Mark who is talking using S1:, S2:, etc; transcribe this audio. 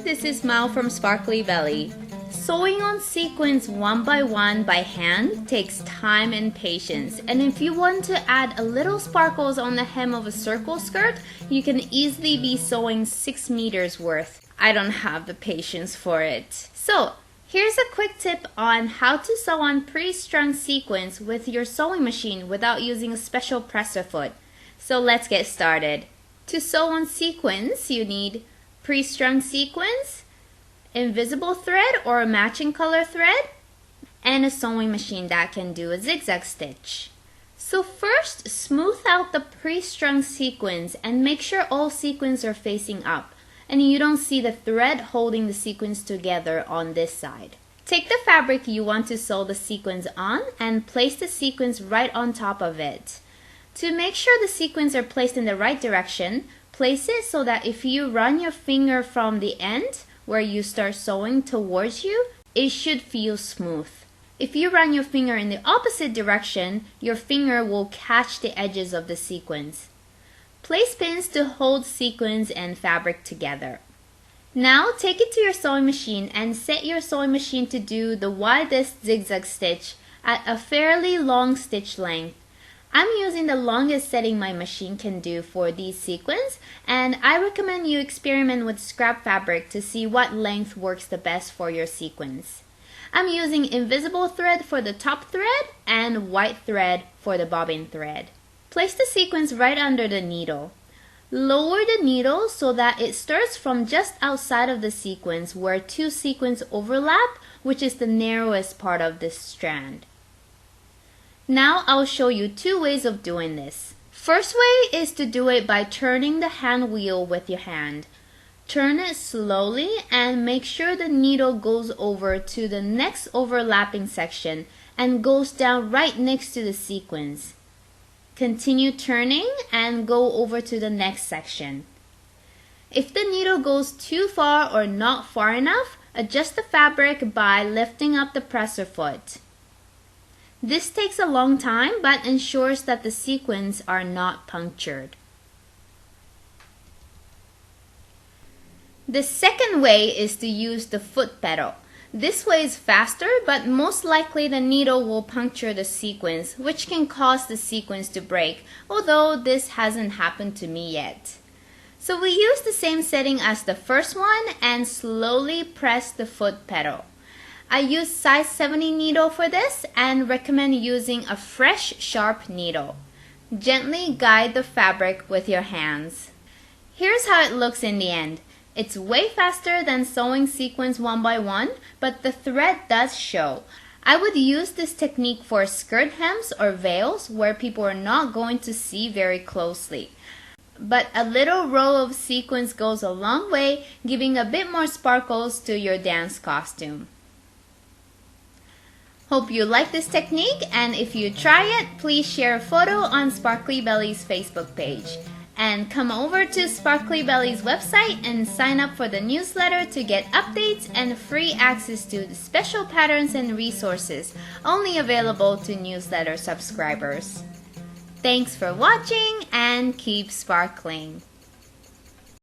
S1: this is Mao from Sparkly Belly. Sewing on sequins one by one by hand takes time and patience, and if you want to add a little sparkles on the hem of a circle skirt, you can easily be sewing 6 meters worth. I don't have the patience for it. So, here's a quick tip on how to sew on pre-strung sequins with your sewing machine without using a special presser foot. So let's get started. To sew on sequins, you need pre-strung sequins, invisible thread or a matching color thread, and a sewing machine that can do a zigzag stitch. So first, smooth out the pre-strung sequins and make sure all sequins are facing up and you don't see the thread holding the sequins together on this side. Take the fabric you want to sew the sequins on and place the sequins right on top of it. To make sure the sequins are placed in the right direction, place it so that if you run your finger from the end where you start sewing towards you, it should feel smooth. If you run your finger in the opposite direction, your finger will catch the edges of the sequins. Place pins to hold sequins and fabric together. Now take it to your sewing machine and set your sewing machine to do the widest zigzag stitch at a fairly long stitch length. I'm using the longest setting my machine can do for these sequins, and I recommend you experiment with scrap fabric to see what length works the best for your sequins. I'm using invisible thread for the top thread and white thread for the bobbin thread. Place the sequins right under the needle. Lower the needle so that it starts from just outside of the sequins where 2 sequins overlap, which is the narrowest part of this strand. Now I'll show you 2 ways of doing this. First way is to do it by turning the hand wheel with your hand. Turn it slowly and make sure the needle goes over to the next overlapping section and goes down right next to the sequins. Continue turning and go over to the next section. If the needle goes too far or not far enough, adjust the fabric by lifting up the presser foot. This takes a long time but ensures that the sequins are not punctured. The second way is to use the foot pedal. This way is faster, but most likely the needle will puncture the sequins, which can cause the sequins to break, although this hasn't happened to me yet. So we use the same setting as the first one and slowly press the foot pedal. I use size 70 needle for this and recommend using a fresh, sharp needle. Gently guide the fabric with your hands. Here's how it looks in the end. It's way faster than sewing sequins one by one, but the thread does show. I would use this technique for skirt hems or veils where people are not going to see very closely. But a little row of sequins goes a long way, giving a bit more sparkles to your dance costume. Hope you like this technique, and if you try it, please share a photo on Sparkly Belly's Facebook page. And come over to Sparkly Belly's website and sign up for the newsletter to get updates and free access to the special patterns and resources only available to newsletter subscribers. Thanks for watching and keep sparkling!